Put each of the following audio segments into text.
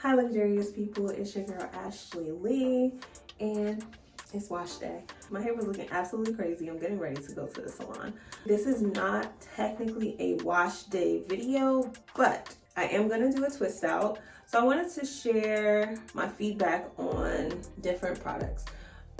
Hi luxurious people, it's your girl Ashley Lee and it's wash day. My hair was looking absolutely crazy. I'm getting ready to go to the salon. This is not technically a wash day video, but I am gonna do a twist out. So I wanted to share my feedback on different products.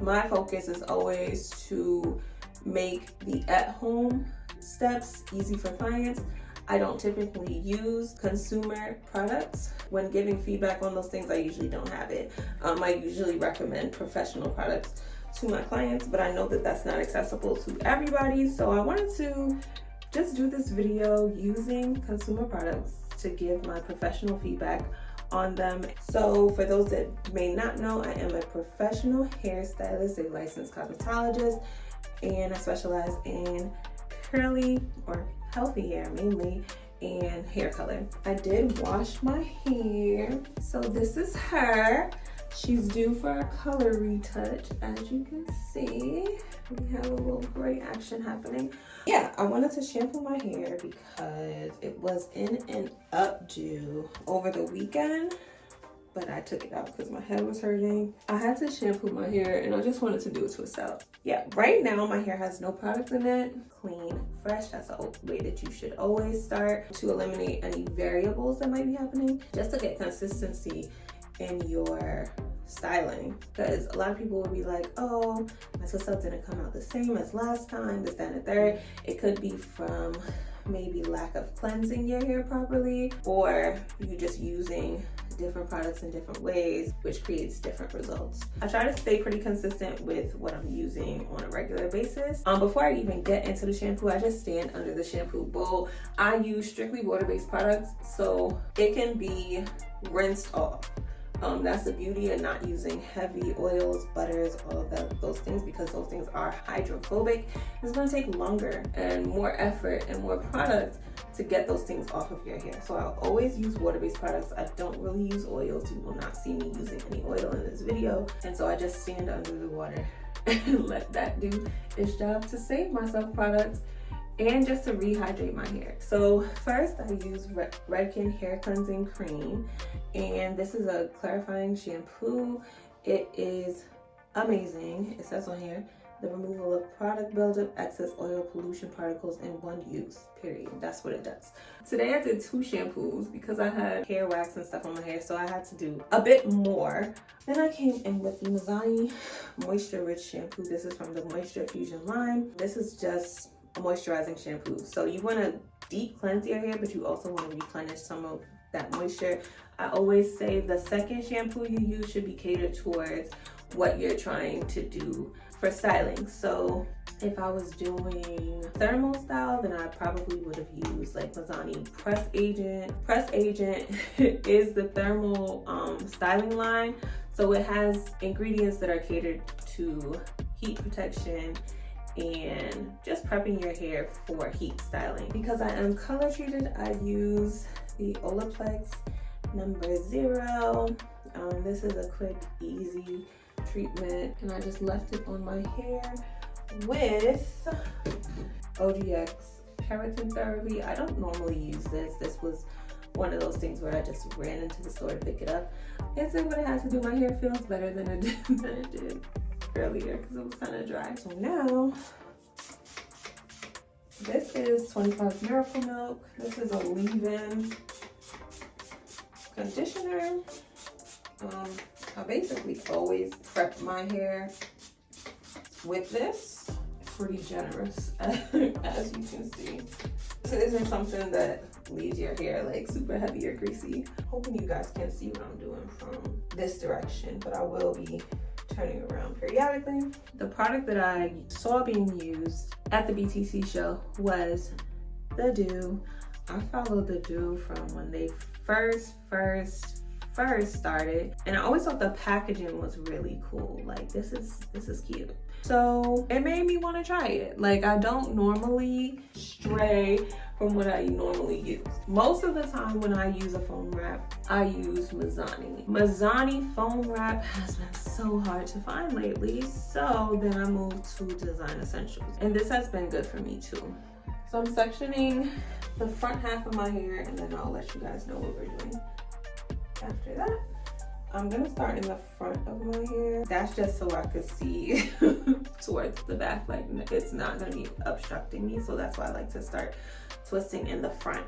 My focus is always to make the at-home steps easy for clients. I don't typically use consumer products. When giving feedback on those things, I usually don't have it. I usually recommend professional products to my clients, but I know that that's not accessible to everybody. So I wanted to just do this video using consumer products to give my professional feedback on them. So for those that may not know, I am a professional hairstylist, a licensed cosmetologist, and I specialize in curly or healthy hair mainly and hair color. I did wash my hair. So this is her. She's due for a color retouch. As you can see, we have a little gray action happening. Yeah, I wanted to shampoo my hair because it was in an updo over the weekend, but I took it out because my head was hurting. I had to shampoo my hair and I just wanted to do a twist out. Yeah, right now my hair has no product in it. Clean, fresh, that's the way that you should always start to eliminate any variables that might be happening, just to get consistency in your styling. Because a lot of people will be like, oh, my twist out didn't come out the same as last time, this, that, and the third. It could be from maybe lack of cleansing your hair properly, or you just using different products in different ways, which creates different results. I try to stay pretty consistent with what I'm using on a regular basis. Before I even get into the shampoo, I just stand under the shampoo bowl. I use strictly water-based products, so it can be rinsed off. That's the beauty of not using heavy oils, butters, all of those things, because those things are hydrophobic. It's going to take longer and more effort and more product to get those things off of your hair. So I'll always use water-based products. I don't really use oils. You will not see me using any oil in this video. And so I just stand under the water and let that do its job to save myself products and just to rehydrate my hair. So first I use Redken Hair Cleansing Cream, and this is a clarifying shampoo. It is amazing. It says on here, the removal of product buildup, excess oil, pollution particles in one use, period. That's what it does. Today I did 2 shampoos because I had hair wax and stuff on my hair, so I had to do a bit more. Then I came in with the Mizani Moisture Rich Shampoo. This is from the Moisture Fusion line. This is just a moisturizing shampoo. So you want to deep cleanse your hair, but you also want to replenish some of that moisture. I always say the second shampoo you use should be catered towards what you're trying to do for styling. So if I was doing thermal style, then I probably would have used like Mizani Press Agent. Press Agent is the thermal styling line. So it has ingredients that are catered to heat protection and just prepping your hair for heat styling. Because I am color treated, I use the Olaplex #0. This is a quick, easy treatment, and I just left it on my hair with OGX Keratin Therapy. I don't normally use this. This was one of those things where I just ran into the store to pick it up. It's what it has to do. My hair feels better than it did earlier because it was kind of dry. So now, this is 25 Miracle Milk. This is a leave-in conditioner. I basically always prep my hair with this. Pretty generous, as you can see. This isn't something that leaves your hair like super heavy or greasy. Hoping you guys can see what I'm doing from this direction, but I will be turning around periodically. The product that I saw being used at the BTC show was the Doux. I followed the Doux from when they first started, and I always thought the packaging was really cool. Like, this is cute. So it made me want to try it. Like, I don't normally stray from what I normally use. Most of the time when I use a foam wrap, I use Mizani. Mizani foam wrap has been so hard to find lately, so then I moved to Design Essentials, and this has been good for me too. So I'm sectioning the front half of my hair, and then I'll let you guys know what we're doing. After that, I'm gonna start in the front of my hair. That's just so I could see towards the back, like it's not gonna be obstructing me. So that's why I like to start twisting in the front.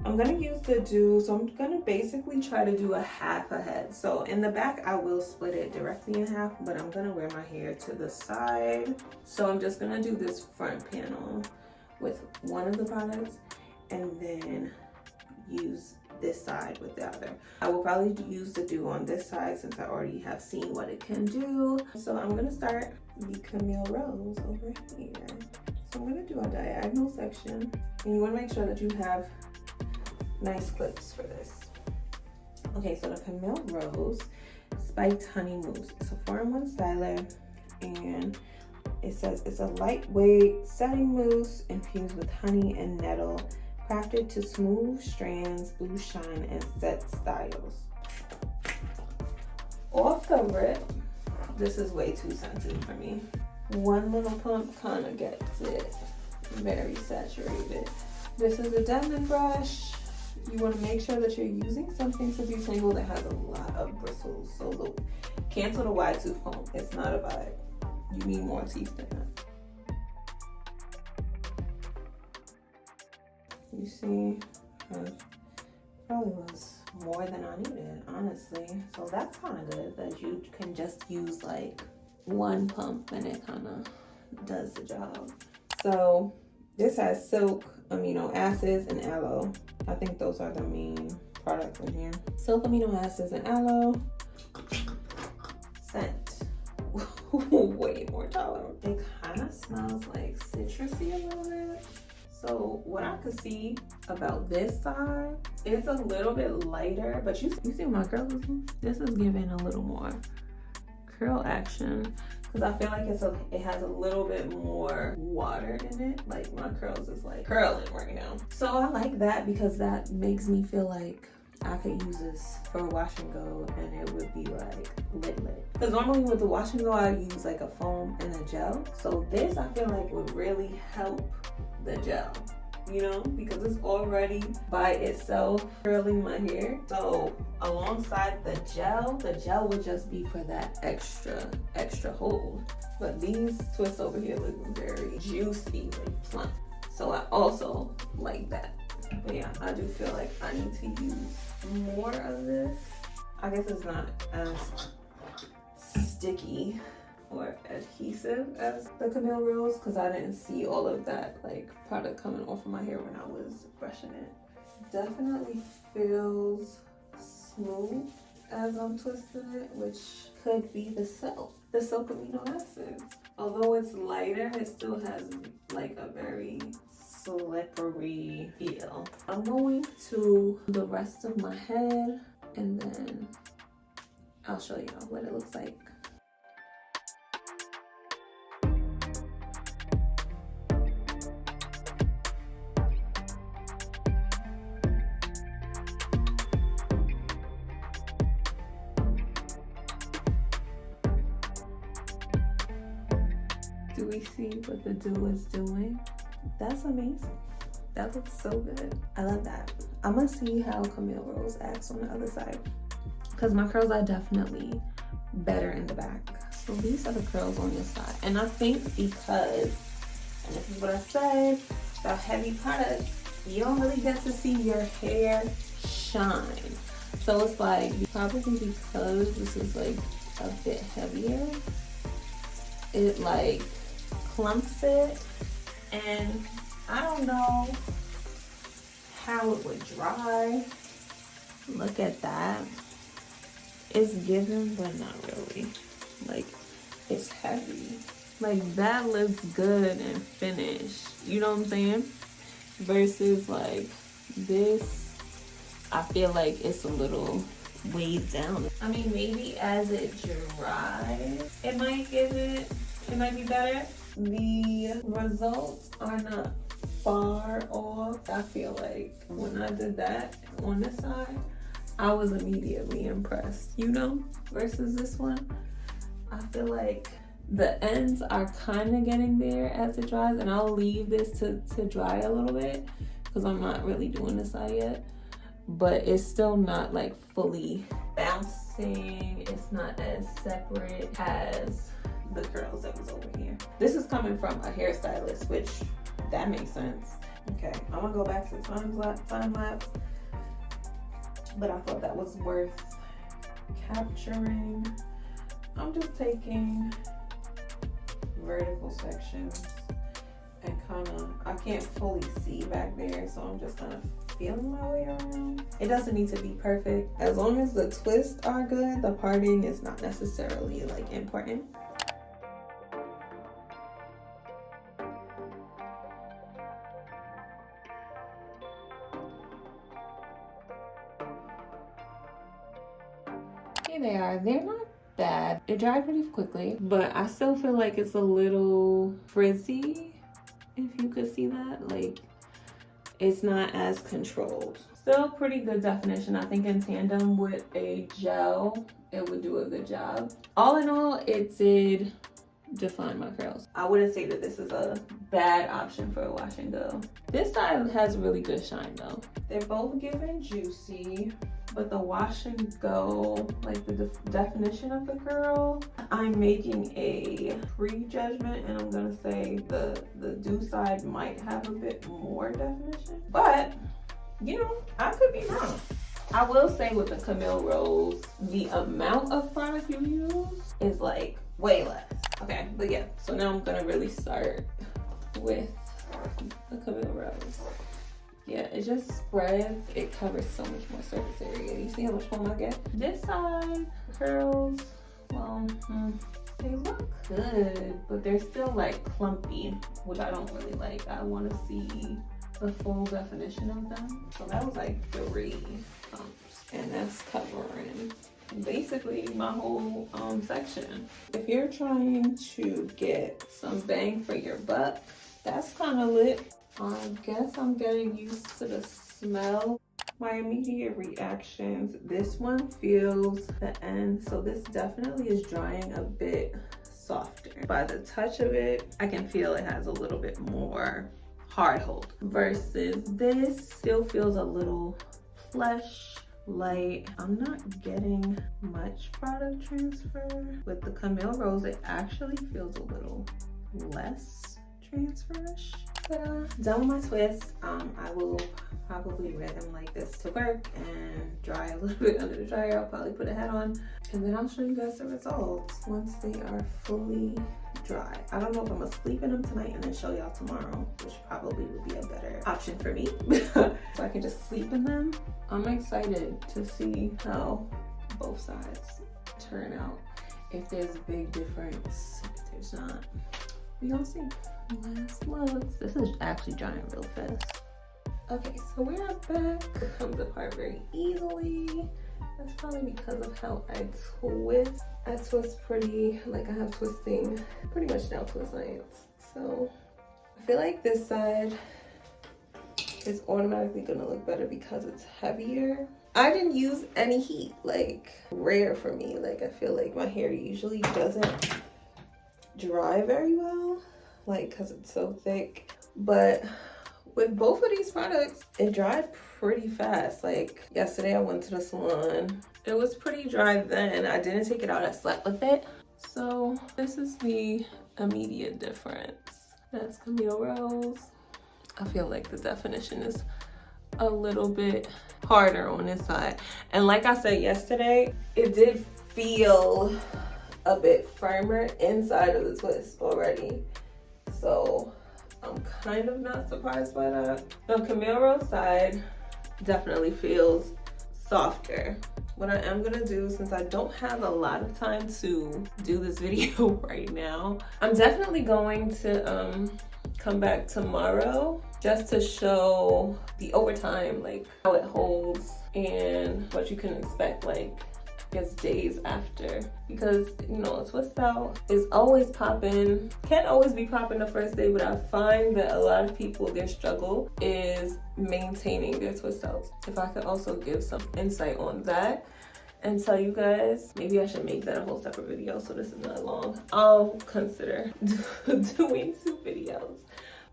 I'm gonna use the Doux, so I'm gonna basically try to do a half a head. So in the back, I will split it directly in half, but I'm gonna wear my hair to the side. So I'm just gonna do this front panel with one of the products and then use this side with the other. I will probably use the Doux on this side since I already have seen what it can do. So I'm gonna start the Camille Rose over here. So I'm gonna do a diagonal section, and you wanna make sure that you have nice clips for this. Okay, so the Camille Rose Spiked Honey Mousse. It's a 4-in-1 styler, and it says it's a lightweight setting mousse infused with honey and nettle, crafted to smooth strands, boost shine, and set styles. Off the rip, this is way too scented for me. One little pump kind of gets it very saturated. This is a Denman brush. You want to make sure that you're using something to detangle that has a lot of bristles. So look, cancel the wide tooth comb. It's not a vibe. You need more teeth than that. You see, probably was more than I needed, honestly. So that's kind of good that you can just use like one pump and it kind of does the job. So this has silk, amino acids, and aloe. I think those are the main products in here. Silk, amino acids, and aloe. Scent. Way more tolerant. It kind of smells like citrusy a little bit. So what I could see about this side, it's a little bit lighter, but you see my curls? This is giving a little more curl action because I feel like it has a little bit more water in it. Like my curls is like curling right now. So I like that because that makes me feel like I could use this for a wash and go and it would be like lit. Because normally with the wash and go, I use like a foam and a gel. So this I feel like would really help the gel, you know, because it's already by itself curling my hair. So alongside the gel would just be for that extra hold. But these twists over here look very juicy and plump. So I also like that. But yeah, I do feel like I need to use more of this. I guess it's not as sticky or adhesive as the Camille Rose because I didn't see all of that like product coming off of my hair when I was brushing it. Definitely feels smooth as I'm twisting it, which could be the silk amino acids. Although it's lighter, it still has like a very slippery feel. I'm going to the rest of my head and then I'll show you what it looks like. Do we see what the Doux is doing? That's amazing. That looks so good. I love that. I'm gonna see how Camille Rose acts on the other side because my curls are definitely better in the back. So these are the curls on this side. And I think because, and this is what I said about heavy products, you don't really get to see your hair shine. So it's like, probably because this is like a bit heavier, it like clumps it, and I don't know how it would dry. Look at that. It's given, but not really. Like, it's heavy. Like, that looks good and finished. You know what I'm saying? Versus, like, this, I feel like it's a little weighed down. I mean, maybe as it dries, it might be better. The results are not far off. I feel like when I did that on this side, I was immediately impressed, you know, versus this one. I feel like the ends are kind of getting there as it dries, and I'll leave this to dry a little bit because I'm not really doing this side yet. but it's still not like fully bouncing. It's not as separate as the curls that was over here. This is coming from a hairstylist, which that makes sense. Okay, I'm gonna go back to time lapse, but I thought that was worth capturing. I'm just taking vertical sections and kind of, I can't fully see back there, so I'm just kind of feeling my way around. It doesn't need to be perfect. As long as the twists are good, the parting is not necessarily like important. Here they are. They're not bad. It dried pretty quickly, but I still feel like it's a little frizzy, if you could see that. Like, it's not as controlled. Still pretty good definition. I think in tandem with a gel, it would do a good job. All in all, it did define my curls. I wouldn't say that this is a bad option for a wash and go. This side has really good shine though. They're both giving juicy, but the wash and go, like the definition of the curl, I'm making a prejudgment and I'm gonna say the Doux side might have a bit more definition, but you know, I could be wrong. I will say with the Camille Rose, the amount of product you use is like way less. Okay, but yeah, so now I'm gonna really start with the Camille Rose. Yeah, it just spreads. It covers so much more surface area. You see how much foam I get? This side, curls, well, they look good, but they're still like clumpy, which I don't really like. I want to see the full definition of them. So that was like 3 pumps, and that's covering basically my whole section. If you're trying to get some bang for your buck, that's kind of lit. I guess I'm getting used to the smell. My immediate reactions, this one feels the end, so this definitely is drying a bit softer. By the touch of it, I can feel it has a little bit more hard hold versus this still feels a little plush, light. I'm not getting much product transfer. With the Camille Rose, it actually feels a little less transferish. Done with my twist. I will probably wear them like this to work and dry a little bit under the dryer. I'll probably put a hat on and then I'll show you guys the results once they are fully dry. I don't know if I'm gonna sleep in them tonight and then show y'all tomorrow, which probably would be a better option for me. So I can just sleep in them. I'm excited to see how both sides turn out. If there's a big difference, if there's not, we gonna see. Last looks. This is actually drying real fast. Okay, so we are back. It comes apart very easily. That's probably because of how I twist. I twist pretty, like I have twisting pretty much down to a science. So I feel like this side is automatically gonna look better because it's heavier. I didn't use any heat, like rare for me. Like I feel like my hair usually doesn't dry very well, like because it's so thick. But with both of these products, it dried pretty fast. Like yesterday I went to the salon. It was pretty dry then. I didn't take it out, I slept with it. So this is the immediate difference. That's Camille Rose. I feel like the definition is a little bit harder on this side. And like I said yesterday, it did feel a bit firmer inside of the twist already. So I'm kind of not surprised by that. The Camille Rose side definitely feels softer. What I am gonna do, since I don't have a lot of time to do this video right now, I'm definitely going to come back tomorrow just to show the overtime, like how it holds and what you can expect, like I guess days after, because you know, a twist out is always popping, can't always be popping the first day, but I find that a lot of people, their struggle is maintaining their twist outs. If I could also give some insight on that and tell you guys, maybe I should make that a whole separate video so this is not long. I'll consider doing 2 videos.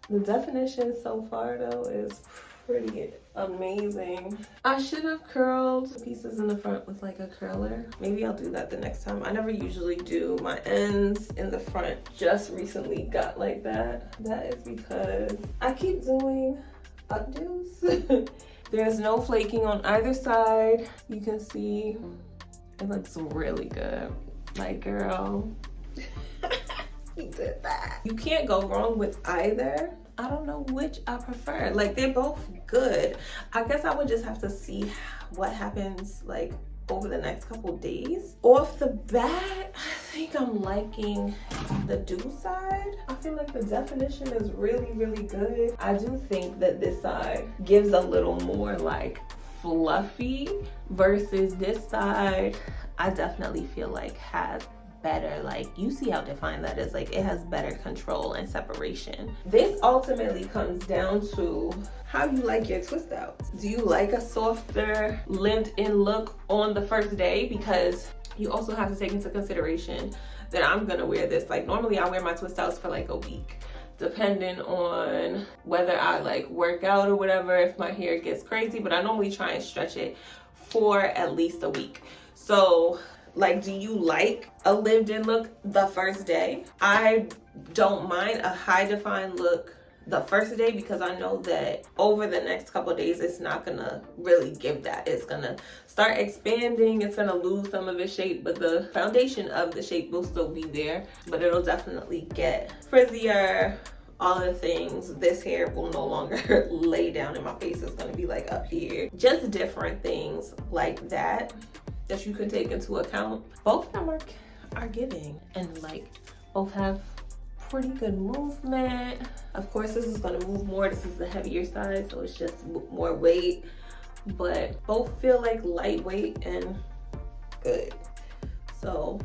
The definition so far though is pretty amazing. I should have curled pieces in the front with like a curler. Maybe I'll do that the next time. I never usually do my ends in the front. Just recently got like that. That is because I keep doing updos. There's no flaking on either side. You can see it looks really good. Like, girl, you did that. You can't go wrong with either. I don't know which I prefer. Like, they're both good. I guess I would just have to see what happens like over the next couple days. Off the bat, I think I'm liking the Doux side. I feel like the definition is really, really good. I do think that this side gives a little more like fluffy versus this side. I definitely feel like has better, like, you see how defined that is. Like, it has better control and separation. This ultimately comes down to how you like your twist outs. Do you like a softer lived in look on the first day? Because you also have to take into consideration that I'm gonna wear this, like, normally I wear my twist outs for like a week, depending on whether I like work out or whatever, if my hair gets crazy, but I normally try and stretch it for at least a week. So like, do you like a lived in look the first day? I don't mind a high defined look the first day because I know that over the next couple of days it's not gonna really give that. It's gonna start expanding, it's gonna lose some of its shape, but the foundation of the shape will still be there, but it'll definitely get frizzier, all of the things. This hair will no longer lay down in my face. It's gonna be like up here. Just different things like that that you can take into account. Both of them are giving, and like both have pretty good movement. Of course, this is gonna move more. This is the heavier side, so it's just more weight, but both feel like lightweight and good. So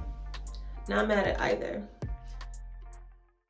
not mad at either.